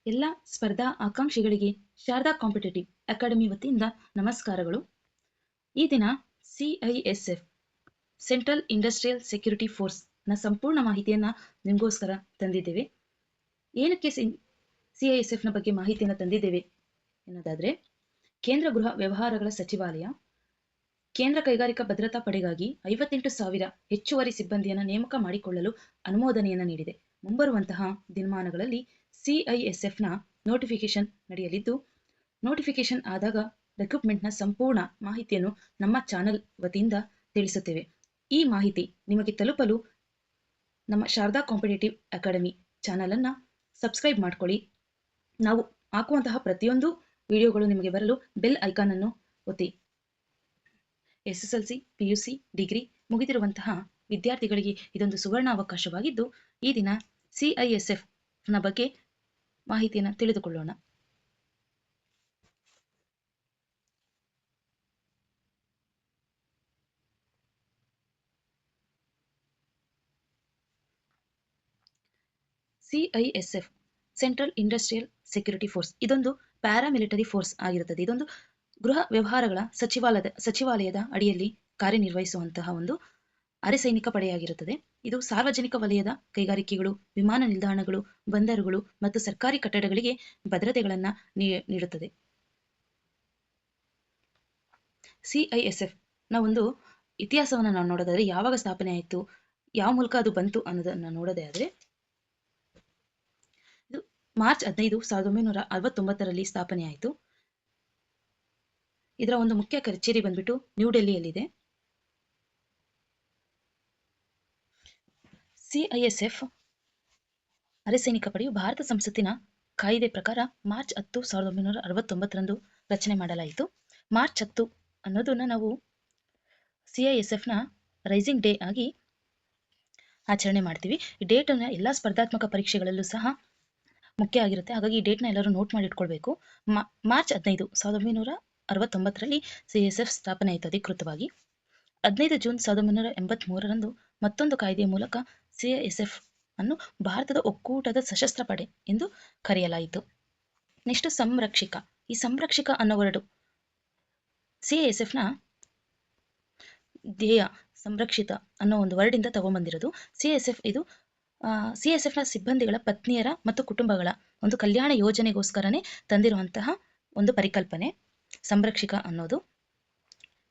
ಎಲ್ಲ ಸ್ಪರ್ಧಾ ಆಕಾಂಕ್ಷಿಗಳಿಗೆ Sharada competitive academy ವತಿಯಿಂದ ನಮಸ್ಕಾರಗಳು. ಈ ದಿನ CISF central industrial security force ನ ಸಂಪೂರ್ಣ ಮಾಹಿತಿಯನ್ನ ನಿಮಗೋಸ್ಕರ ತಂದಿದ್ದೇವೆ. ಏನಕ್ಕೆ CISF ನ ಬಗ್ಗೆ ಮಾಹಿತಿಯನ್ನು ತಂದಿದ್ದೇವೆ ಎನ್ನುವುದಾದ್ರೆ, ಕೇಂದ್ರ ಗೃಹ ವ್ಯವಹಾರಗಳ ಸಚಿವಾಲಯ ಕೇಂದ್ರ ಕೈಗಾರಿಕಾ ಭದ್ರತಾ ಪಡೆಗಾಗಿ 58,000 ಹೆಚ್ಚುವರಿ ಸಿಬ್ಬಂದಿಯನ್ನು ನೇಮಕ ಮಾಡಿಕೊಳ್ಳಲು ಅನುಮೋದನೆಯನ್ನು ನೀಡಿದೆ. ಮುಂಬರುವಂತಹ ದಿನಮಾನಗಳಲ್ಲಿ CISF ನ ನೋಟಿಫಿಕೇಶನ್ ನಡೆಯಲಿದ್ದು, ನೋಟಿಫಿಕೇಶನ್ ಆದಾಗ ರಿಕ್ರೂಟ್ಮೆಂಟ್ನ ಸಂಪೂರ್ಣ ಮಾಹಿತಿಯನ್ನು ನಮ್ಮ ಚಾನೆಲ್ ವತಿಯಿಂದ ತಿಳಿಸುತ್ತೇವೆ. ಈ ಮಾಹಿತಿ ನಿಮಗೆ ತಲುಪಲು ನಮ್ಮ ಶಾರದಾ ಕಾಂಪಿಟೇಟಿವ್ ಅಕಾಡೆಮಿ ಚಾನೆಲ್ ಅನ್ನ ಸಬ್ಸ್ಕ್ರೈಬ್ ಮಾಡ್ಕೊಳ್ಳಿ. ನಾವು ಹಾಕುವಂತಹ ಪ್ರತಿಯೊಂದು ವಿಡಿಯೋಗಳು ನಿಮಗೆ ಬರಲು ಬೆಲ್ ಐಕಾನ್ ಅನ್ನು ಒತ್ತಿ. SSLC, PUC, ಡಿಗ್ರಿ ಮುಗಿದಿರುವಂತಹ ವಿದ್ಯಾರ್ಥಿಗಳಿಗೆ ಇದೊಂದು ಸುವರ್ಣ ಅವಕಾಶವಾಗಿದ್ದು, ಈ ದಿನ CISF ನ ಬಗ್ಗೆ ಮಾಹಿತಿಯನ್ನು ತಿಳಿದುಕೊಳ್ಳೋಣ. CISF central industrial security force ಇದೊಂದು ಪ್ಯಾರಾಮಿಲಿಟರಿ ಫೋರ್ಸ್ ಆಗಿರುತ್ತದೆ. ಇದೊಂದು ಗೃಹ ವ್ಯವಹಾರಗಳ ಸಚಿವಾಲಯದ ಅಡಿಯಲ್ಲಿ ಕಾರ್ಯನಿರ್ವಹಿಸುವಂತಹ ಒಂದು ಅರೆಸೈನಿಕ ಪಡೆಯಾಗಿರುತ್ತದೆ. ಇದು ಸಾರ್ವಜನಿಕ ವಲಯದ ಕೈಗಾರಿಕೆಗಳು, ವಿಮಾನ ನಿಲ್ದಾಣಗಳು, ಬಂದರುಗಳು ಮತ್ತು ಸರ್ಕಾರಿ ಕಟ್ಟಡಗಳಿಗೆ ಭದ್ರತೆಗಳನ್ನು ನೀಡುತ್ತದೆ. CISF ನ ಒಂದು ಇತಿಹಾಸವನ್ನು ನಾವು ನೋಡೋದಾದ್ರೆ, ಯಾವಾಗ ಸ್ಥಾಪನೆ ಆಯಿತು, ಯಾವ ಮೂಲಕ ಅದು ಬಂತು ಅನ್ನೋದನ್ನ ನೋಡೋದೇ ಆದ್ರೆ, ಇದು ಮಾರ್ಚ್ 15, 1969ರಲ್ಲಿ ಸ್ಥಾಪನೆ ಆಯಿತು. ಇದರ ಒಂದು ಮುಖ್ಯ ಕಚೇರಿ ಬಂದ್ಬಿಟ್ಟು ನ್ಯೂ ಡೆಲ್ಲಿಯಲ್ಲಿದೆ. CISF ಅರೆಸೈನಿಕ ಪಡೆಯು ಭಾರತ ಸಂಸತ್ತಿನ ಕಾಯ್ದೆ ಪ್ರಕಾರ ಮಾರ್ಚ್ 10, 1969ರಂದು ರಚನೆ ಮಾಡಲಾಯಿತು. ಮಾರ್ಚ್ 10 ಅನ್ನೋದನ್ನ ನಾವು CISF ನ ರೈಸಿಂಗ್ ಡೇ ಆಗಿ ಆಚರಣೆ ಮಾಡ್ತೀವಿ. ಈ ಡೇಟ್ ಅನ್ನ ಎಲ್ಲಾ ಸ್ಪರ್ಧಾತ್ಮಕ ಪರೀಕ್ಷೆಗಳಲ್ಲೂ ಸಹ ಮುಖ್ಯ ಆಗಿರುತ್ತೆ. ಹಾಗಾಗಿ ಈ ಡೇಟ್ನ ಎಲ್ಲರೂ ನೋಟ್ ಮಾಡಿ ಇಟ್ಕೊಳ್ಬೇಕು. ಮಾರ್ಚ್ 15, 1969ರಲ್ಲಿ CISF ಸ್ಥಾಪನೆ ಆಯಿತು ಅಧಿಕೃತವಾಗಿ. 15 ಜೂನ್ 1983ರಂದು ಮತ್ತೊಂದು ಕಾಯ್ದೆಯ ಮೂಲಕ CISF ಅನ್ನು ಭಾರತದ ಒಕ್ಕೂಟದ ಸಶಸ್ತ್ರ ಪಡೆ ಎಂದು ಕರೆಯಲಾಯಿತು. ನೆಕ್ಸ್ಟ್ ಸಂರಕ್ಷಕ. ಈ ಸಂರಕ್ಷಕ ಅನ್ನೋ ವರ್ಡ್ CISF ನ ಧ್ಯೇಯ ಸಂರಕ್ಷಿತ ಅನ್ನೋ ಒಂದು ವರ್ಡ್ ಇಂದ ತಗೊಂಡ್ಬಂದಿರೋದು. CISF ನ ಸಿಬ್ಬಂದಿಗಳ ಪತ್ನಿಯರ ಮತ್ತು ಕುಟುಂಬಗಳ ಒಂದು ಕಲ್ಯಾಣ ಯೋಜನೆಗೋಸ್ಕರನೇ ತಂದಿರುವಂತಹ ಒಂದು ಪರಿಕಲ್ಪನೆ ಸಂರಕ್ಷಕ ಅನ್ನೋದು.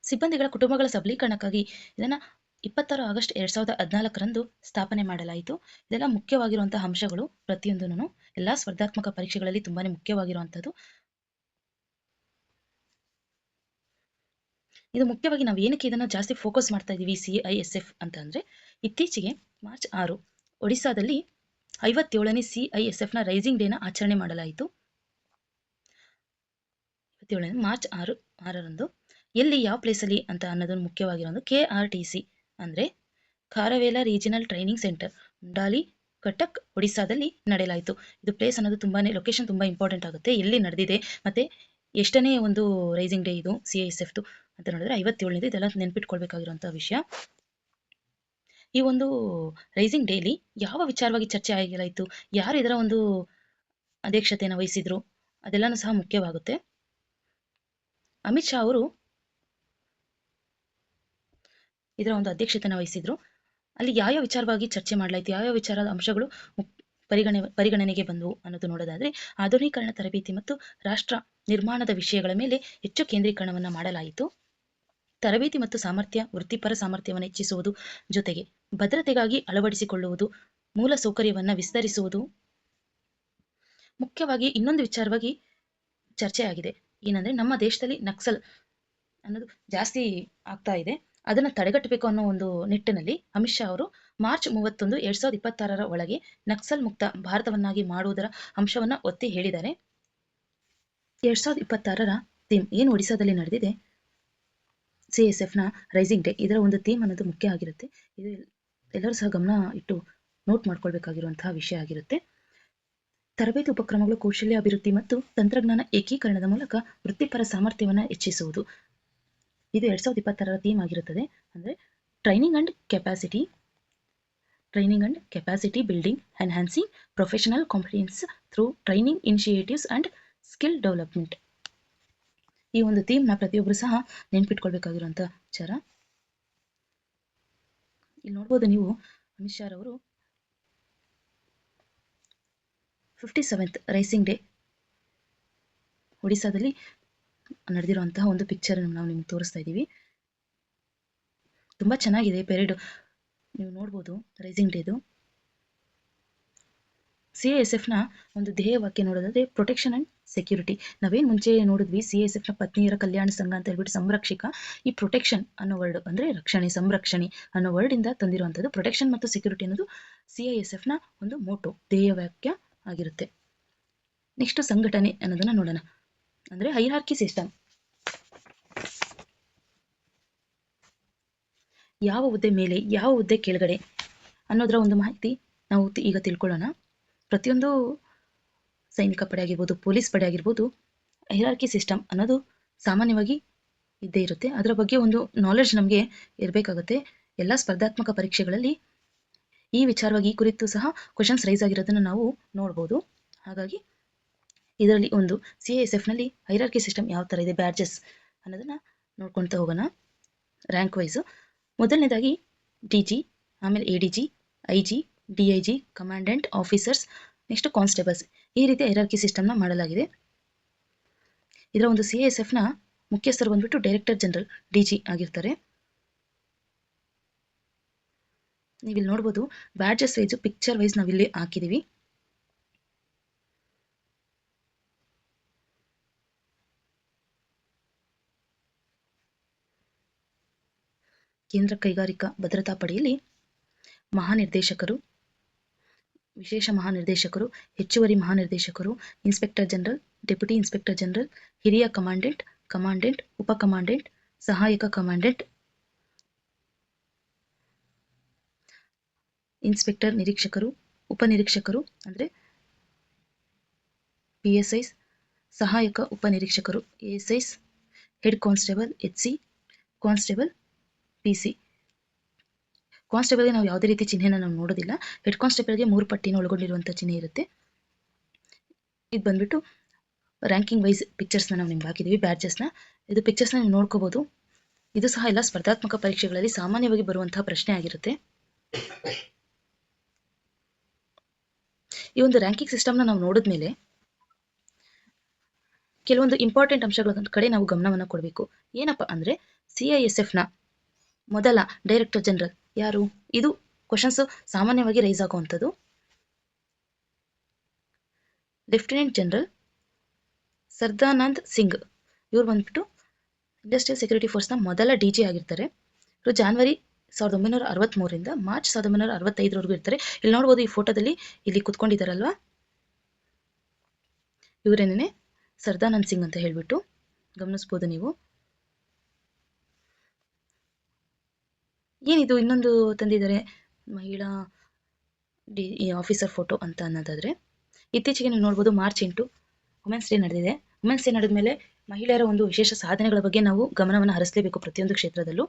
ಸಿಬ್ಬಂದಿಗಳ ಕುಟುಂಬಗಳ ಸಬಲೀಕರಣಕ್ಕಾಗಿ ಇದನ್ನ 26 ಆಗಸ್ಟ್ 2014ರಂದು ಸ್ಥಾಪನೆ ಮಾಡಲಾಯಿತು. ಇದೆಲ್ಲ ಮುಖ್ಯವಾಗಿರುವಂತಹ ಅಂಶಗಳು. ಪ್ರತಿಯೊಂದನ್ನು ಎಲ್ಲಾ ಸ್ಪರ್ಧಾತ್ಮಕ ಪರೀಕ್ಷೆಗಳಲ್ಲಿ ತುಂಬಾನೇ ಮುಖ್ಯವಾಗಿರುವಂತದ್ದು. ಇದು ಮುಖ್ಯವಾಗಿ ನಾವು ಏನಕ್ಕೆ ಇದನ್ನ ಜಾಸ್ತಿ ಫೋಕಸ್ ಮಾಡ್ತಾ ಇದೀವಿ CISF ಅಂತ ಅಂದ್ರೆ, ಇತ್ತೀಚೆಗೆ ಮಾರ್ಚ್ 6 ಒಡಿಸ್ಸಾದಲ್ಲಿ 57ನೇ CISF ನ ರೈಸಿಂಗ್ ಡೇನ ಆಚರಣೆ ಮಾಡಲಾಯಿತು. 57ನೇ ಮಾರ್ಚ್ 6ರಂದು ಎಲ್ಲಿ, ಯಾವ ಪ್ಲೇಸ್ ಅಲ್ಲಿ ಅಂತ ಅನ್ನೋದನ್ನು ಮುಖ್ಯವಾಗಿರೋದು KRTC ಅಂದ್ರೆ ಖಾರವೇಲ ರೀಜನಲ್ ಟ್ರೈನಿಂಗ್ ಸೆಂಟರ್, ಮುಂಡಾಲಿ, ಕಟಕ್, ಒಡಿಸ್ಸಾದಲ್ಲಿ ನಡೆಯಲಾಯಿತು. ಇದು ಪ್ಲೇಸ್ ಅನ್ನೋದು ತುಂಬಾನೇ, ಲೊಕೇಶನ್ ತುಂಬಾ ಇಂಪಾರ್ಟೆಂಟ್ ಆಗುತ್ತೆ. ಎಲ್ಲಿ ನಡೆದಿದೆ ಮತ್ತೆ ಎಷ್ಟನೇ ಒಂದು ರೈಸಿಂಗ್ ಡೇ ಇದು CISF ಅಂತ ನೋಡಿದ್ರೆ 57ನೇದು. ಇದೆಲ್ಲ ನೆನ್ಪಿಟ್ಕೊಳ್ಬೇಕಾಗಿರುವಂತಹ ವಿಷಯ. ಈ ಒಂದು ರೈಸಿಂಗ್ ಡೇಲಿ ಯಾವ ವಿಚಾರವಾಗಿ ಚರ್ಚೆ ಆಗಲಾಯಿತು, ಯಾರು ಇದರ ಒಂದು ಅಧ್ಯಕ್ಷತೆಯನ್ನು ವಹಿಸಿದ್ರು, ಅದೆಲ್ಲಾನು ಸಹ ಮುಖ್ಯವಾಗುತ್ತೆ. ಅಮಿತ್ ಶಾ ಅವರು ಇದರ ಒಂದು ಅಧ್ಯಕ್ಷತೆಯನ್ನು ವಹಿಸಿದ್ರು. ಅಲ್ಲಿ ಯಾವ ವಿಚಾರವಾಗಿ ಚರ್ಚೆ ಮಾಡಲಾಯಿತು, ಯಾವ ವಿಚಾರದ ಅಂಶಗಳು ಪರಿಗಣನೆಗೆ ಬಂದವು ಅನ್ನೋದು ನೋಡೋದಾದ್ರೆ, ಆಧುನೀಕರಣ, ತರಬೇತಿ ಮತ್ತು ರಾಷ್ಟ್ರ ನಿರ್ಮಾಣದ ವಿಷಯಗಳ ಮೇಲೆ ಹೆಚ್ಚು ಕೇಂದ್ರೀಕರಣವನ್ನು ಮಾಡಲಾಯಿತು. ತರಬೇತಿ ಮತ್ತು ಸಾಮರ್ಥ್ಯ, ವೃತ್ತಿಪರ ಸಾಮರ್ಥ್ಯವನ್ನು ಹೆಚ್ಚಿಸುವುದು ಜೊತೆಗೆ ಭದ್ರತೆಗಾಗಿ ಅಳವಡಿಸಿಕೊಳ್ಳುವುದು, ಮೂಲ ಸೌಕರ್ಯವನ್ನು ವಿಸ್ತರಿಸುವುದು ಮುಖ್ಯವಾಗಿ. ಇನ್ನೊಂದು ವಿಚಾರವಾಗಿ ಚರ್ಚೆ ಆಗಿದೆ, ಏನಂದ್ರೆ ನಮ್ಮ ದೇಶದಲ್ಲಿ ನಕ್ಸಲ್ ಅನ್ನೋದು ಜಾಸ್ತಿ ಆಗ್ತಾ ಇದೆ. ಅದನ್ನು ತಡೆಗಟ್ಟಬೇಕು ಅನ್ನೋ ಒಂದು ನಿಟ್ಟಿನಲ್ಲಿ ಅಮಿತ್ ಶಾ ಅವರು ಮಾರ್ಚ್ 31, 2026ರ ಒಳಗೆ ನಕ್ಸಲ್ ಮುಕ್ತ ಭಾರತವನ್ನಾಗಿ ಮಾಡುವುದರ ಅಂಶವನ್ನ ಒತ್ತಿ ಹೇಳಿದ್ದಾರೆ. 2026ರ ಥೀಮ್ ಏನು ಒಡಿಸ್ಸಾದಲ್ಲಿ ನಡೆದಿದೆ CISF ನ ರೈಸಿಂಗ್ ಡೇ, ಇದರ ಒಂದು ಥೀಮ್ ಅನ್ನೋದು ಮುಖ್ಯ ಆಗಿರುತ್ತೆ. ಇದು ಎಲ್ಲರೂ ಸಹ ಗಮನ ಇಟ್ಟು ನೋಟ್ ಮಾಡ್ಕೊಳ್ಬೇಕಾಗಿರುವಂತಹ ವಿಷಯ ಆಗಿರುತ್ತೆ. ತರಬೇತಿ ಉಪಕ್ರಮಗಳು, ಕೌಶಲ್ಯ ಅಭಿವೃದ್ಧಿ ಮತ್ತು ತಂತ್ರಜ್ಞಾನ ಏಕೀಕರಣದ ಮೂಲಕ ವೃತ್ತಿಪರ ಸಾಮರ್ಥ್ಯವನ್ನು ಹೆಚ್ಚಿಸುವುದು, ಇದು 2026ರ ಥೀಮ್ ಆಗಿರುತ್ತದೆ. ಅಂದ್ರೆ training and capacity training and capacity building, enhancing professional competence through training initiatives and skill development. ಈ ಒಂದು ಥೀಮ್ನ ಪ್ರತಿಯೊಬ್ಬರು ಸಹ ನೆನ್ಪಿಟ್ಕೊಳ್ಬೇಕಾಗಿರುವಂಥ ವಿಚಾರ. ಇಲ್ಲಿ ನೋಡ್ಬೋದು ನೀವು ಅಮಿತ್ ಶಾ ಅವರು 57th ರೈಸಿಂಗ್ ಡೇ ಒಡಿಸ್ಸಾದಲ್ಲಿ ನಡೆದಿರುವಂತಹ ಒಂದು ಪಿಕ್ಚರ್ ನಾವು ನಿಮ್ಗೆ ತೋರಿಸ್ತಾ ಇದ್ದೀವಿ. ತುಂಬಾ ಚೆನ್ನಾಗಿದೆ ಪೆರೇಡ್, ನೀವು ನೋಡ್ಬೋದು ರೈಸಿಂಗ್ ಡೇದು. CISF ನ ಒಂದು ಧ್ಯೇಯ ವಾಕ್ಯ ನೋಡೋದಾದ್ರೆ ಪ್ರೊಟೆಕ್ಷನ್ ಅಂಡ್ ಸೆಕ್ಯೂರಿಟಿ. ನಾವೇನ್ ಮುಂಚೆ ನೋಡಿದ್ವಿ CISF ನ ಪತ್ನಿಯರ ಕಲ್ಯಾಣ ಸಂಘ ಅಂತ ಹೇಳ್ಬಿಟ್ಟು ಸಂರಕ್ಷಕ. ಈ ಪ್ರೊಟೆಕ್ಷನ್ ಅನ್ನೋ ವರ್ಡ್ ಅಂದ್ರೆ ರಕ್ಷಣೆ, ಸಂರಕ್ಷಣೆ ಅನ್ನೋ ವರ್ಡ್ ಇಂದ ತಂದಿರುವಂತದ್ದು. ಪ್ರೊಟೆಕ್ಷನ್ ಮತ್ತು ಸೆಕ್ಯೂರಿಟಿ ಅನ್ನೋದು CISF ನ ಒಂದು ಮೋಟೋ, ಧ್ಯೇಯ ವಾಕ್ಯ ಆಗಿರುತ್ತೆ. ನೆಕ್ಸ್ಟ್ ಸಂಘಟನೆ ಅನ್ನೋದನ್ನ ನೋಡೋಣ. ಅಂದ್ರೆ ಹೈರಾರ್ಕಿ ಸಿಸ್ಟಮ್. ಯಾವ ಹುದ್ದೆ ಮೇಲೆ, ಯಾವ ಹುದ್ದೆ ಕೆಳಗಡೆ ಅನ್ನೋದರ ಒಂದು ಮಾಹಿತಿ ನಾವು ಈಗ ತಿಳ್ಕೊಳ್ಳೋಣ. ಪ್ರತಿಯೊಂದು ಸೈನಿಕ ಪಡೆ ಆಗಿರ್ಬೋದು, ಪೊಲೀಸ್ ಪಡೆ ಆಗಿರ್ಬೋದು, ಹೈರಾರ್ಕಿ ಸಿಸ್ಟಮ್ ಅನ್ನೋದು ಸಾಮಾನ್ಯವಾಗಿ ಇದ್ದೇ ಇರುತ್ತೆ. ಅದರ ಬಗ್ಗೆ ಒಂದು ನಾಲೆಡ್ಜ್ ನಮಗೆ ಇರಬೇಕಾಗುತ್ತೆ. ಎಲ್ಲ ಸ್ಪರ್ಧಾತ್ಮಕ ಪರೀಕ್ಷೆಗಳಲ್ಲಿ ಈ ವಿಚಾರವಾಗಿ ಈ ಕುರಿತು ಸಹ ಕ್ವಶನ್ಸ್ ರೈಸ್ ಆಗಿರೋದನ್ನ ನಾವು ನೋಡ್ಬೋದು. ಹಾಗಾಗಿ ಇದರಲ್ಲಿ ಒಂದು CISF ನಲ್ಲಿ ಹೈರಾರ್ಕಿ ಸಿಸ್ಟಮ್ ಯಾವ ತರ ಇದೆ, ಬ್ಯಾಡ್ಜಸ್ ಅನ್ನೋದನ್ನ ನೋಡ್ಕೊಳ್ತಾ ಹೋಗೋಣ ರ್ಯಾಂಕ್ ವೈಸ್. ಮೊದಲನೇದಾಗಿ DG, ಆಮೇಲೆ ADG, IG, DIG, commandant officers, next constables. ಈ ರೀತಿ ಹೈರಾರ್ಕಿ ಸಿಸ್ಟಮ್ನ ಮಾಡಲಾಗಿದೆ. ಇದರ ಒಂದು CISF ನ ಮುಖ್ಯಸ್ಥರು ಬಂದ್ಬಿಟ್ಟು ಡೈರೆಕ್ಟರ್ ಜನರಲ್ DG ಆಗಿರ್ತಾರೆ. ನೀವಿಲ್ಲಿ ನೋಡ್ಬೋದು ಬ್ಯಾಡ್ಜಸ್ ವೈಸ್, ಪಿಕ್ಚರ್ ವೈಸ್ ನಾವಿಲ್ಲಿ ಹಾಕಿದೀವಿ. ಕೇಂದ್ರ ಕೈಗಾರಿಕಾ ಭದ್ರತಾ ಪಡೆಯಲ್ಲಿ ಮಹಾನಿರ್ದೇಶಕರು, ವಿಶೇಷ ಮಹಾನಿರ್ದೇಶಕರು, ಹೆಚ್ಚುವರಿ ಮಹಾನಿರ್ದೇಶಕರು, inspector general, deputy inspector general, ಹಿರಿಯ ಕಮಾಂಡೆಂಟ್, ಕಮಾಂಡೆಂಟ್, ಉಪ ಕಮಾಂಡೆಂಟ್, ಸಹಾಯಕ ಕಮಾಂಡೆಂಟ್, ಇನ್ಸ್ಪೆಕ್ಟರ್ ನಿರೀಕ್ಷಕರು, ಉಪನಿರೀಕ್ಷಕರು ಅಂದ್ರೆ PSIs, ಸಹಾಯಕ ಉಪನಿರೀಕ್ಷಕರು ASIs, head constable HC, constable PC. ಕಾನ್ಸ್ಟೇಬಲ್ಗೆ ನಾವು ಯಾವುದೇ ರೀತಿ ಚಿಹ್ನೆನ ನಾವು ನೋಡೋದಿಲ್ಲ. ಹೆಡ್ ಕಾನ್ಸ್ಟೇಬಲ್ಗೆ 3 ಪಟ್ಟಿನ ಒಳಗೊಂಡಿರುವಂಥ ಚಿಹ್ನೆ ಇರುತ್ತೆ. ಇದು ಬಂದ್ಬಿಟ್ಟು ರ್ಯಾಂಕಿಂಗ್ ವೈಸ್ ಪಿಕ್ಚರ್ಸ್ನ ನಾವು ನಿಮ್ಗೆ ಹಾಕಿದ್ದೀವಿ, ಬ್ಯಾಡ್ಜಸ್ನ. ಇದು ಪಿಕ್ಚರ್ಸ್ನ ನೀವು ನೋಡ್ಕೋಬಹುದು. ಇದು ಸಹ ಎಲ್ಲ ಸ್ಪರ್ಧಾತ್ಮಕ ಪರೀಕ್ಷೆಗಳಲ್ಲಿ ಸಾಮಾನ್ಯವಾಗಿ ಬರುವಂತಹ ಪ್ರಶ್ನೆ ಆಗಿರುತ್ತೆ. ಈ ಒಂದು ರ್ಯಾಂಕಿಂಗ್ ಸಿಸ್ಟಮ್ನ ನಾವು ನೋಡಿದ್ಮೇಲೆ ಕೆಲವೊಂದು ಇಂಪಾರ್ಟೆಂಟ್ ಅಂಶಗಳ ಕಡೆ ನಾವು ಗಮನವನ್ನು ಕೊಡಬೇಕು. ಏನಪ್ಪಾ ಅಂದ್ರೆ CISF ನ ಮೊದಲ ಡೈರೆಕ್ಟರ್ ಜನರಲ್ ಯಾರು? ಇದು ಕ್ವಶನ್ಸ್ ಸಾಮಾನ್ಯವಾಗಿ ರೈಸ್ ಆಗುವಂಥದ್ದು. Lieutenant general Sardanand Singh. ಇವ್ರು ಬಂದ್ಬಿಟ್ಟು ಇಂಡಸ್ಟ್ರಿಯಲ್ ಸೆಕ್ಯೂರಿಟಿ ಫೋರ್ಸ್ನ ಮೊದಲ DG ಆಗಿರ್ತಾರೆ. ಇವರು ಜಾನ್ವರಿ 1963ರಿಂದ ಮಾರ್ಚ್ 1965ರವರೆಗೂ ಇರ್ತಾರೆ. ಇಲ್ಲಿ ನೋಡ್ಬೋದು ಈ ಫೋಟೋದಲ್ಲಿ ಇಲ್ಲಿ ಕುತ್ಕೊಂಡಿದ್ದಾರಲ್ವಾ, ಇವರೇನೇ ಸರ್ದಾನಂದ್ ಸಿಂಗ್ ಅಂತ ಹೇಳ್ಬಿಟ್ಟು ಗಮನಿಸ್ಬೋದು ನೀವು. ಏನಿದು ಇನ್ನೊಂದು ತಂದಿದ್ದಾರೆ ಮಹಿಳಾ ಆಫೀಸರ್ ಫೋಟೋ ಅಂತ ಅನ್ನೋದಾದ್ರೆ, ಇತ್ತೀಚೆಗೆ ನೀವು ನೋಡ್ಬೋದು ಮಾರ್ಚ್ 8 ವುಮೆನ್ಸ್ ಡೇ ನಡೆದಿದೆ. ವುಮೆನ್ಸ್ ಡೇ ನಡೆದ್ಮೇಲೆ ಮಹಿಳೆಯರ ಒಂದು ವಿಶೇಷ ಸಾಧನೆಗಳ ಬಗ್ಗೆ ನಾವು ಗಮನವನ್ನು ಹರಿಸಲೇಬೇಕು. ಪ್ರತಿಯೊಂದು ಕ್ಷೇತ್ರದಲ್ಲೂ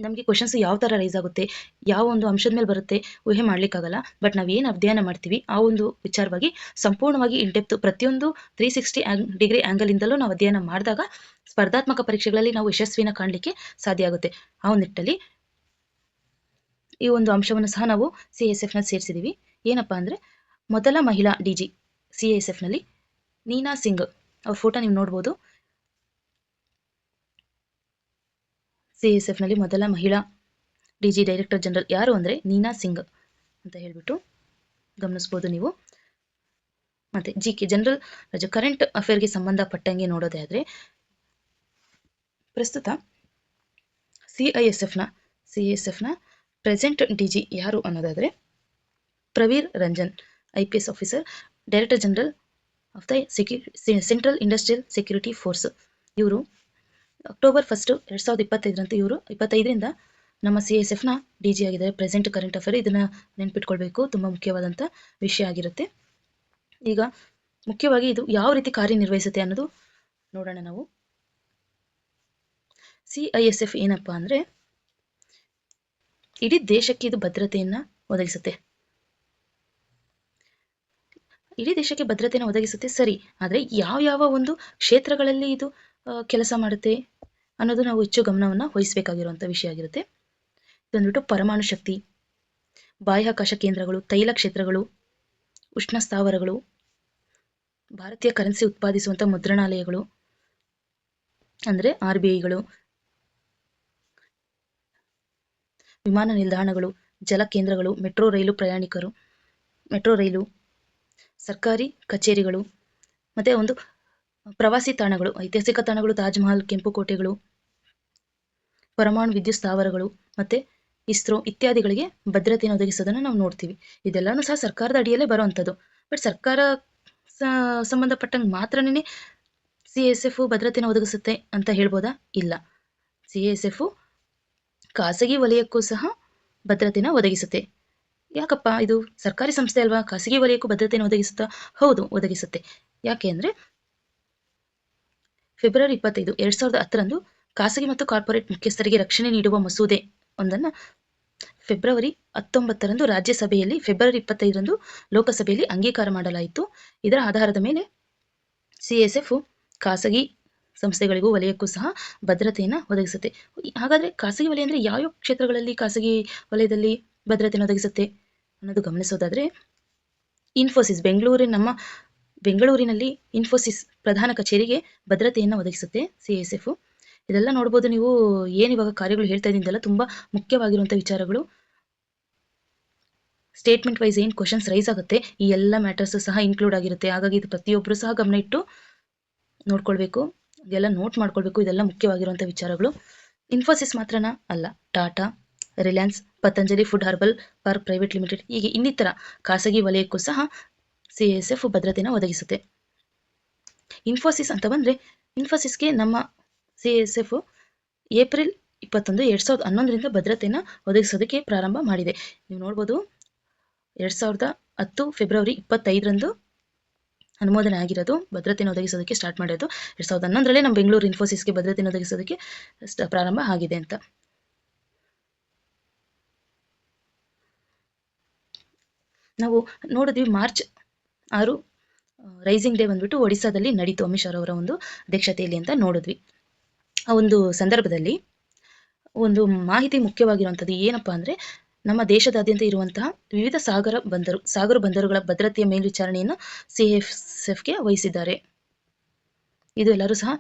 ನಮಗೆ ಕ್ವಶನ್ಸ್ ಯಾವ ತರ ರೈಸ್ ಆಗುತ್ತೆ, ಯಾವ ಒಂದು ಅಂಶದ ಮೇಲೆ ಬರುತ್ತೆ ಊಹೆ ಮಾಡ್ಲಿಕ್ಕಾಗಲ್ಲ. ಬಟ್ ನಾವು ಏನು ಅಧ್ಯಯನ ಮಾಡ್ತೀವಿ ಆ ಒಂದು ವಿಚಾರವಾಗಿ ಸಂಪೂರ್ಣವಾಗಿ ಇಂಡೆಪ್ತ್ ಪ್ರತಿಯೊಂದು 360 ಡಿಗ್ರಿ ಆಂಗಲ್ ಇಂದಲೂ ನಾವು ಅಧ್ಯಯನ ಮಾಡಿದಾಗ ಸ್ಪರ್ಧಾತ್ಮಕ ಪರೀಕ್ಷೆಗಳಲ್ಲಿ ನಾವು ಯಶಸ್ವಿನ ಕಾಣಲಿಕ್ಕೆ ಸಾಧ್ಯ ಆಗುತ್ತೆ. ಆ ಒಂದು ನಿಟ್ಟಲ್ಲಿ ಈ ಒಂದು ಅಂಶವನ್ನು ಸಹ ನಾವು CISF ನಲ್ಲಿ ಸೇರಿಸಿದೀವಿ. ಏನಪ್ಪಾ ಅಂದ್ರೆ ಮೊದಲ ಮಹಿಳಾ DG CISF ನಲ್ಲಿ ನೀನಾ ಸಿಂಗ್. ಅವ್ರ ಫೋಟೋ ನೀವು ನೋಡ್ಬೋದು. CISF ನಲ್ಲಿ ಮೊದಲ ಮಹಿಳಾ DG ಡೈರೆಕ್ಟರ್ ಜನರಲ್ ಯಾರು ಅಂದ್ರೆ ನೀನಾ ಸಿಂಗ್ ಅಂತ ಹೇಳ್ಬಿಟ್ಟು ಗಮನಿಸ್ಬೋದು ನೀವು. ಮತ್ತೆ GK ಜನರಲ್ ಕರೆಂಟ್ ಅಫೇರ್ಗೆ ಸಂಬಂಧಪಟ್ಟಂಗೆ ನೋಡೋದೇ ಆದ್ರೆ ಪ್ರಸ್ತುತ CISF ನ ಪ್ರೆಸೆಂಟ್ DG ಯಾರು ಅನ್ನೋದಾದ್ರೆ Pravir Ranjan, IPS officer, director general of the central industrial security force. ಇವರು ಅಕ್ಟೋಬರ್ 1, 2025ರಂತೆ ಇವರು 25ರಿಂದ ನಮ್ಮ CISF ನ DG ಆಗಿದ್ದಾರೆ. ಪ್ರೆಸೆಂಟ್ ಕರೆಂಟ್ ಅಫೇರ್, ಇದನ್ನ ನೆನ್ಪಿಟ್ಕೊಳ್ಬೇಕು, ತುಂಬಾ ಮುಖ್ಯವಾದಂತ ವಿಷಯ ಆಗಿರುತ್ತೆ. ಈಗ ಮುಖ್ಯವಾಗಿ ಇದು ಯಾವ ರೀತಿ ಕಾರ್ಯನಿರ್ವಹಿಸುತ್ತೆ ಅನ್ನೋದು ನೋಡೋಣ ನಾವು. CISF ಏನಪ್ಪಾ ಅಂದ್ರೆ ಇಡೀ ದೇಶಕ್ಕೆ ಇದು ಭದ್ರತೆಯನ್ನ ಒದಗಿಸುತ್ತೆ. ಇಡೀ ದೇಶಕ್ಕೆ ಭದ್ರತೆಯನ್ನು ಒದಗಿಸುತ್ತೆ ಸರಿ, ಆದರೆ ಯಾವ ಒಂದು ಕ್ಷೇತ್ರಗಳಲ್ಲಿ ಇದು ಕೆಲಸ ಮಾಡುತ್ತೆ ಅನ್ನೋದು ನಾವು ಹೆಚ್ಚು ಗಮನವನ್ನು ವಹಿಸಬೇಕಾಗಿರುವಂಥ ವಿಷಯ ಆಗಿರುತ್ತೆ. ಇದೊಂದ್ಬಿಟ್ಟು ಪರಮಾಣು ಶಕ್ತಿ, ಬಾಹ್ಯಾಕಾಶ ಕೇಂದ್ರಗಳು, ತೈಲ ಕ್ಷೇತ್ರಗಳು, ಉಷ್ಣ ಸ್ಥಾವರಗಳು, ಭಾರತೀಯ ಕರೆನ್ಸಿ ಉತ್ಪಾದಿಸುವಂಥ ಮುದ್ರಣಾಲಯಗಳು ಅಂದರೆ RBIಗಳು, ವಿಮಾನ ನಿಲ್ದಾಣಗಳು, ಜಲ ಕೇಂದ್ರಗಳು, ಮೆಟ್ರೋ ರೈಲು, ಸರ್ಕಾರಿ ಕಚೇರಿಗಳು, ಮತ್ತೆ ಒಂದು ಪ್ರವಾಸಿ ತಾಣಗಳು, ಐತಿಹಾಸಿಕ ತಾಣಗಳು, ತಾಜ್ ಮಹಲ್, ಕೆಂಪು ಕೋಟೆಗಳು, ಪರಮಾಣು ವಿದ್ಯುತ್ ಸ್ಥಾವರಗಳು, ಮತ್ತೆ ಇಸ್ರೋ ಇತ್ಯಾದಿಗಳಿಗೆ ಭದ್ರತೆಯನ್ನು ಒದಗಿಸೋದನ್ನು ನಾವು ನೋಡ್ತೀವಿ. ಇದೆಲ್ಲನೂ ಸಹ ಸರ್ಕಾರದ ಅಡಿಯಲ್ಲೇ ಬರುವಂಥದ್ದು. ಬಟ್ ಸರ್ಕಾರ ಸಂಬಂಧಪಟ್ಟಂಗೆ ಮಾತ್ರನೇ CISF ಭದ್ರತೆಯನ್ನು ಒದಗಿಸುತ್ತೆ ಅಂತ ಹೇಳ್ಬೋದಾ? ಇಲ್ಲ. CISF ಖಾಸಗಿ ವಲಯಕ್ಕೂ ಸಹ ಭದ್ರತೆಯನ್ನು ಒದಗಿಸುತ್ತೆ. ಯಾಕಪ್ಪ, ಇದು ಸರ್ಕಾರಿ ಸಂಸ್ಥೆ ಅಲ್ವಾ, ಖಾಸಗಿ ವಲಯಕ್ಕೂ ಭದ್ರತೆಯನ್ನು ಒದಗಿಸುತ್ತಾ? ಹೌದು, ಒದಗಿಸುತ್ತೆ. ಯಾಕೆ ಅಂದರೆ ಫೆಬ್ರವರಿ 25, 2010ರಂದು ಖಾಸಗಿ ಮತ್ತು ಕಾರ್ಪೊರೇಟ್ ಮುಖ್ಯಸ್ಥರಿಗೆ ರಕ್ಷಣೆ ನೀಡುವ ಮಸೂದೆ ಒಂದನ್ನು ಫೆಬ್ರವರಿ 19ರಂದು ರಾಜ್ಯಸಭೆಯಲ್ಲಿ, ಫೆಬ್ರವರಿ 25ರಂದು ಲೋಕಸಭೆಯಲ್ಲಿ ಅಂಗೀಕಾರ ಮಾಡಲಾಯಿತು. ಇದರ ಆಧಾರದ ಮೇಲೆ CISF ಖಾಸಗಿ ಸಂಸ್ಥೆಗಳಿಗೂ ವಲಯಕ್ಕೂ ಸಹ ಭದ್ರತೆಯನ್ನು ಒದಗಿಸುತ್ತೆ. ಹಾಗಾದರೆ ಖಾಸಗಿ ವಲಯ ಅಂದರೆ ಯಾವ್ಯಾವ ಕ್ಷೇತ್ರಗಳಲ್ಲಿ ಖಾಸಗಿ ವಲಯದಲ್ಲಿ ಭದ್ರತೆಯನ್ನು ಒದಗಿಸುತ್ತೆ ಅನ್ನೋದು ಗಮನಿಸೋದಾದರೆ, ಇನ್ಫೋಸಿಸ್ ಬೆಂಗಳೂರಿನಲ್ಲಿ ಇನ್ಫೋಸಿಸ್ ಪ್ರಧಾನ ಕಚೇರಿಗೆ ಭದ್ರತೆಯನ್ನು ಒದಗಿಸುತ್ತೆ CISF. ಇದೆಲ್ಲ ನೋಡ್ಬೋದು ನೀವು. ಏನಿವಾಗ ಕಾರ್ಯಗಳು ಹೇಳ್ತಾ ಇದ್ದೀನಲ್ಲ ತುಂಬ ಮುಖ್ಯವಾಗಿರುವಂಥ ವಿಚಾರಗಳು. ಸ್ಟೇಟ್ಮೆಂಟ್ ವೈಸ್ ಏನು ಕ್ವಶನ್ಸ್ ರೈಸ್ ಆಗುತ್ತೆ ಈ ಎಲ್ಲ ಮ್ಯಾಟರ್ಸ್ ಸಹ ಇನ್ಕ್ಲೂಡ್ ಆಗಿರುತ್ತೆ. ಹಾಗಾಗಿ ಇದು ಪ್ರತಿಯೊಬ್ಬರು ಸಹ ಗಮನ ಇಟ್ಟು ನೋಡ್ಕೊಳ್ಬೇಕು, ಇದೆಲ್ಲ ನೋಟ್ ಮಾಡ್ಕೊಳ್ಬೇಕು. ಇದೆಲ್ಲ ಮುಖ್ಯವಾಗಿರುವಂಥ ವಿಚಾರಗಳು. ಇನ್ಫೋಸಿಸ್ ಮಾತ್ರನಾ? ಅಲ್ಲ, Tata, Reliance, Patanjali food herbal park private limited, ಹೀಗೆ ಇನ್ನಿತರ ಖಾಸಗಿ ವಲಯಕ್ಕೂ ಸಹ CISF ಭದ್ರತೆಯನ್ನು ಒದಗಿಸುತ್ತೆ. ಇನ್ಫೋಸಿಸ್ ಅಂತ ಬಂದರೆ, ಇನ್ಫೋಸಿಸ್ಗೆ ನಮ್ಮ CISF ಏಪ್ರಿಲ್ 21, 2011ರಿಂದ ಭದ್ರತೆಯನ್ನು ಒದಗಿಸೋದಕ್ಕೆ ಪ್ರಾರಂಭ ಮಾಡಿದೆ. ನೀವು ನೋಡ್ಬೋದು, 2010 ಫೆಬ್ರವರಿ 25ರಂದು ಅನುಮೋದನೆ ಆಗಿರೋದು, ಭದ್ರತೆಯನ್ನು ಒದಗಿಸೋದಕ್ಕೆ ಸ್ಟಾರ್ಟ್ ಮಾಡಿರೋದು. 2011ರಲ್ಲೇ ನಮ್ಮ ಬೆಂಗಳೂರು ಇನ್ಫೋಸಿಸ್ಗೆ ಭದ್ರತೆಯನ್ನು ಒದಗಿಸೋದಕ್ಕೆ ಪ್ರಾರಂಭ ಆಗಿದೆ ಅಂತ. ನಾವು ನೋಡಿದ್ವಿ ಮಾರ್ಚ್ 6 ರೈಸಿಂಗ್ ಡೇ ಬಂದ್ಬಿಟ್ಟು ಒಡಿಸ್ಸಾದಲ್ಲಿ ನಡೀತು, ಅಮಿತ್ ಶಾ ಅವರ ಒಂದು ಅಧ್ಯಕ್ಷತೆಯಲ್ಲಿ ಅಂತ ನೋಡಿದ್ವಿ. ಆ ಒಂದು ಸಂದರ್ಭದಲ್ಲಿ ಒಂದು ಮಾಹಿತಿ ಮುಖ್ಯವಾಗಿರುವಂಥದ್ದು ಏನಪ್ಪಾ ಅಂದರೆ, ನಮ್ಮ ದೇಶದಾದ್ಯಂತ ಇರುವಂತಹ ವಿವಿಧ ಸಾಗರ ಬಂದರುಗಳ ಭದ್ರತೆಯ ಮೇಲ್ವಿಚಾರಣೆಯನ್ನು CISFಗೆ ವಹಿಸಿದ್ದಾರೆ. ಇದು ಎಲ್ಲರೂ ಸಹ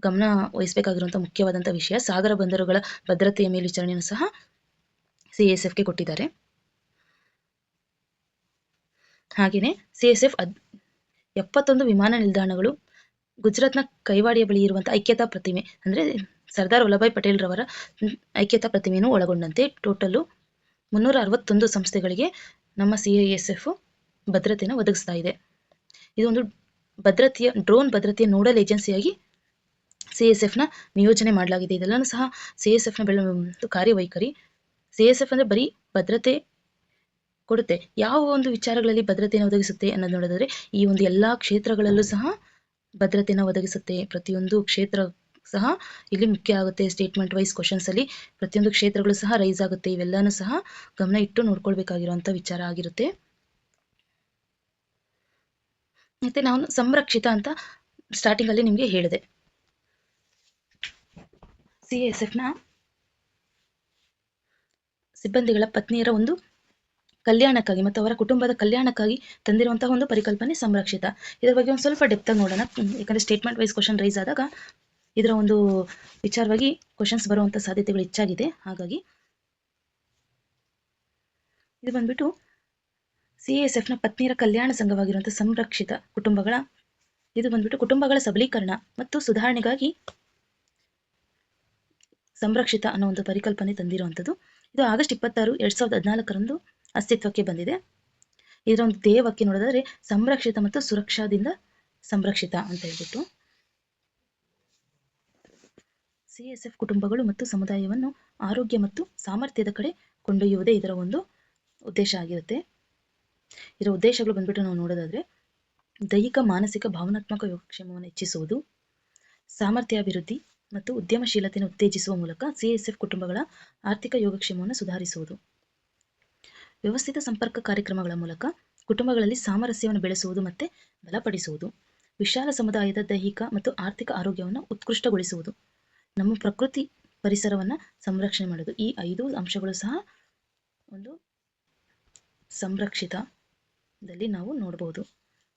ಗಮನ ವಹಿಸಬೇಕಾಗಿರುವಂಥ ಮುಖ್ಯವಾದಂಥ ವಿಷಯ. ಸಾಗರ ಬಂದರುಗಳ ಭದ್ರತೆಯ ಮೇಲ್ವಿಚಾರಣೆಯನ್ನು ಸಹ CISFಗೆ ಕೊಟ್ಟಿದ್ದಾರೆ. ಹಾಗೆಯೇ CISF 71 ವಿಮಾನ ನಿಲ್ದಾಣಗಳು, ಗುಜರಾತ್ನ ಕೈವಾಡಿಯ ಬಳಿ ಇರುವಂತಹ ಐಕ್ಯತಾ ಪ್ರತಿಮೆ ಅಂದರೆ ಸರ್ದಾರ್ ವಲ್ಲಭಾಯ್ ಪಟೇಲ್ ರವರ ಐಕ್ಯತಾ ಪ್ರತಿಮೆಯನ್ನು ಒಳಗೊಂಡಂತೆ ಟೋಟಲು 361 ಸಂಸ್ಥೆಗಳಿಗೆ ನಮ್ಮ CISF ಭದ್ರತೆಯನ್ನು ಒದಗಿಸ್ತಾ ಇದೆ. ಇದೊಂದು ಡ್ರೋನ್ ಭದ್ರತೆಯ ನೋಡಲ್ ಏಜೆನ್ಸಿಯಾಗಿ CISFನ ನಿಯೋಜನೆ ಮಾಡಲಾಗಿದೆ. ಇದೆಲ್ಲನೂ ಸಹ CISFನ ಕಾರ್ಯವೈಖರಿ. CISF ಅಂದರೆ ಬರೀ ಭದ್ರತೆ ಕೊಡುತ್ತೆ, ಯಾವ ಒಂದು ವಿಚಾರಗಳಲ್ಲಿ ಭದ್ರತೆಯನ್ನು ಒದಗಿಸುತ್ತೆ ಅನ್ನೋದು ನೋಡಿದ್ರೆ, ಈ ಒಂದು ಎಲ್ಲ ಕ್ಷೇತ್ರಗಳಲ್ಲೂ ಸಹ ಭದ್ರತೆಯನ್ನು ಒದಗಿಸುತ್ತೆ. ಪ್ರತಿಯೊಂದು ಕ್ಷೇತ್ರ ಸಹ ಇಲ್ಲಿ ಮುಖ್ಯ ಆಗುತ್ತೆ. ಸ್ಟೇಟ್ಮೆಂಟ್ ವೈಸ್ ಕ್ವಶನ್ಸ್ ಅಲ್ಲಿ ಪ್ರತಿಯೊಂದು ಕ್ಷೇತ್ರಗಳು ಸಹ ರೈಸ್ ಆಗುತ್ತೆ. ಇವೆಲ್ಲನೂ ಸಹ ಗಮನ ಇಟ್ಟು ನೋಡ್ಕೊಳ್ಬೇಕಾಗಿರುವಂಥ ವಿಚಾರ ಆಗಿರುತ್ತೆ. ಮತ್ತೆ ನಾನು ಸಂರಕ್ಷಿತ ಅಂತ ಸ್ಟಾರ್ಟಿಂಗ್ ಅಲ್ಲಿ ನಿಮಗೆ ಹೇಳಿದೆ. CISFನ ಸಿಬ್ಬಂದಿಗಳ ಪತ್ನಿಯರ ಒಂದು ಕಲ್ಯಾಣಕ್ಕಾಗಿ ಮತ್ತು ಅವರ ಕುಟುಂಬದ ಕಲ್ಯಾಣಕ್ಕಾಗಿ ತಂದಿರುವಂತಹ ಒಂದು ಪರಿಕಲ್ಪನೆ ಸಂರಕ್ಷಿತ. ಇದರ ಬಗ್ಗೆ ಒಂದು ಸ್ವಲ್ಪ ಡೆಪ್ತ್ ಆಗಿ ನೋಡೋಣ, ಯಾಕಂದ್ರೆ ಸ್ಟೇಟ್ಮೆಂಟ್ ವೈಸ್ ಕ್ವಶನ್ ರೈಸ್ ಆದಾಗ ಇದರ ಒಂದು ವಿಚಾರವಾಗಿ ಕ್ವಶನ್ಸ್ ಬರುವಂತ ಸಾಧ್ಯತೆಗಳು ಹೆಚ್ಚಾಗಿದೆ. ಹಾಗಾಗಿ ಇದು ಬಂದ್ಬಿಟ್ಟು CISFನ ಪತ್ನಿಯರ ಕಲ್ಯಾಣ ಸಂಘವಾಗಿರುವಂತಹ ಸಂರಕ್ಷಿತ ಕುಟುಂಬಗಳ, ಇದು ಬಂದ್ಬಿಟ್ಟು ಕುಟುಂಬಗಳ ಸಬಲೀಕರಣ ಮತ್ತು ಸುಧಾರಣೆಗಾಗಿ ಸಂರಕ್ಷಿತ ಅನ್ನೋ ಒಂದು ಪರಿಕಲ್ಪನೆ ತಂದಿರುವಂಥದ್ದು. ಇದು ಆಗಸ್ಟ್ 26, 2014ರಂದು ಅಸ್ತಿತ್ವಕ್ಕೆ ಬಂದಿದೆ. ಇದರ ಒಂದು ಧ್ಯೇಯವಾಕ್ಯ ನೋಡೋದಾದ್ರೆ ಸಂರಕ್ಷಿತ ಮತ್ತು ಸುರಕ್ಷಾದಿಂದ ಸಂರಕ್ಷಿತ ಅಂತ ಹೇಳ್ಬಿಟ್ಟು. CISF ಕುಟುಂಬಗಳು ಮತ್ತು ಸಮುದಾಯವನ್ನು ಆರೋಗ್ಯ ಮತ್ತು ಸಾಮರ್ಥ್ಯದ ಕಡೆ ಕೊಂಡೊಯ್ಯುವುದೇ ಇದರ ಒಂದು ಉದ್ದೇಶ ಆಗಿರುತ್ತೆ. ಇದರ ಉದ್ದೇಶಗಳು ಬಂದ್ಬಿಟ್ಟು ನಾವು ನೋಡೋದಾದ್ರೆ ದೈಹಿಕ, ಮಾನಸಿಕ, ಭಾವನಾತ್ಮಕ ಯೋಗಕ್ಷೇಮವನ್ನು ಹೆಚ್ಚಿಸುವುದು, ಸಾಮರ್ಥ್ಯಾಭಿವೃದ್ಧಿ ಮತ್ತು ಉದ್ಯಮಶೀಲತೆಯನ್ನು ಉತ್ತೇಜಿಸುವ ಮೂಲಕ CISF ಕುಟುಂಬಗಳ ಆರ್ಥಿಕ ಯೋಗಕ್ಷೇಮವನ್ನು ಸುಧಾರಿಸುವುದು. ವ್ಯವಸ್ಥಿತ ಸಂಪರ್ಕ ಕಾರ್ಯಕ್ರಮಗಳ ಮೂಲಕ ಕುಟುಂಬಗಳಲ್ಲಿ ಸಾಮರಸ್ಯವನ್ನು ಬೆಳೆಸುವುದು ಮತ್ತು ಬಲಪಡಿಸುವುದು, ವಿಶಾಲ ಸಮುದಾಯದ ದೈಹಿಕ ಮತ್ತು ಆರ್ಥಿಕ ಆರೋಗ್ಯವನ್ನು ಉತ್ಕೃಷ್ಟಗೊಳಿಸುವುದು, ನಮ್ಮ ಪ್ರಕೃತಿ ಪರಿಸರವನ್ನು ಸಂರಕ್ಷಣೆ ಮಾಡೋದು. ಈ 5 ಅಂಶಗಳು ಸಹ ಒಂದು ಸಂರಕ್ಷಿತದಲ್ಲಿ ನಾವು ನೋಡಬಹುದು.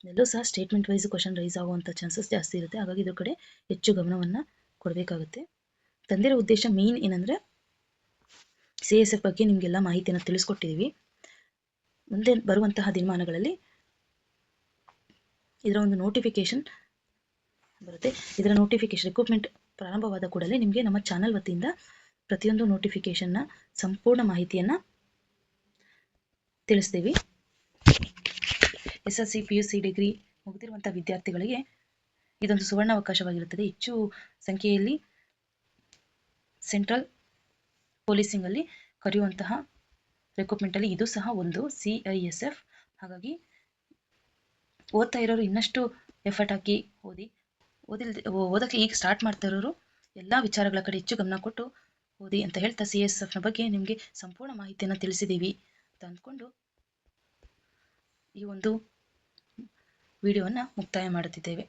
ಎಲ್ಲೂ ಸಹ ಸ್ಟೇಟ್ಮೆಂಟ್ ವೈಸ್ ಕ್ವಶನ್ ರೈಸ್ ಆಗುವಂಥ ಚಾನ್ಸಸ್ ಜಾಸ್ತಿ ಇರುತ್ತೆ. ಹಾಗಾಗಿ ಇದ್ರ ಕಡೆ ಹೆಚ್ಚು ಗಮನವನ್ನು ಕೊಡಬೇಕಾಗುತ್ತೆ. ತಂದಿರೋ ಉದ್ದೇಶ ಮೇನ್ ಏನಂದರೆ CSF ಬಗ್ಗೆ ನಿಮಗೆಲ್ಲ ಮಾಹಿತಿಯನ್ನು ತಿಳಿಸ್ಕೊಟ್ಟಿದ್ದೀವಿ. ಮುಂದೆ ಬರುವಂತಹ ದಿನಮಾನಗಳಲ್ಲಿ ಇದರ ಒಂದು ನೋಟಿಫಿಕೇಶನ್ ಬರುತ್ತೆ. ಇದರ ನೋಟಿಫಿಕೇಶನ್ ರಿಕ್ರೂಟ್ಮೆಂಟ್ ಪ್ರಾರಂಭವಾದ ಕೂಡಲೇ ನಿಮಗೆ ನಮ್ಮ ಚಾನಲ್ ವತಿಯಿಂದ ಪ್ರತಿಯೊಂದು ನೋಟಿಫಿಕೇಶನ್ನ ಸಂಪೂರ್ಣ ಮಾಹಿತಿಯನ್ನು ತಿಳಿಸ್ತೀವಿ. SSC PUC ಡಿಗ್ರಿ ಮುಗಿದಿರುವಂಥ ವಿದ್ಯಾರ್ಥಿಗಳಿಗೆ ಇದೊಂದು ಸುವರ್ಣ ಅವಕಾಶವಾಗಿರುತ್ತದೆ. ಹೆಚ್ಚು ಸಂಖ್ಯೆಯಲ್ಲಿ ಸೆಂಟ್ರಲ್ ಪೊಲೀಸಿಂಗಲ್ಲಿ ಕರೆಯುವಂತಹ ರಿಕ್ರೂಟ್ಮೆಂಟಲ್ಲಿ ಇದು ಸಹ ಒಂದು CISF. ಹಾಗಾಗಿ ಓದ್ತಾ ಇರೋರು ಇನ್ನಷ್ಟು ಎಫರ್ಟ್ ಹಾಕಿ ಓದಕ್ಕೆ ಈಗ ಸ್ಟಾರ್ಟ್ ಮಾಡ್ತಾ ಇರೋರು ಎಲ್ಲ ವಿಚಾರಗಳ ಕಡೆ ಹೆಚ್ಚು ಗಮನ ಕೊಟ್ಟು ಓದಿ ಅಂತ ಹೇಳ್ತಾ CSFನ ಬಗ್ಗೆ ನಿಮಗೆ ಸಂಪೂರ್ಣ ಮಾಹಿತಿಯನ್ನು ತಿಳಿಸಿದ್ದೀವಿ ಅಂತ ಅಂದ್ಕೊಂಡು ಈ ಒಂದು ವಿಡಿಯೋವನ್ನು ಮುಕ್ತಾಯ ಮಾಡುತ್ತಿದ್ದೇವೆ.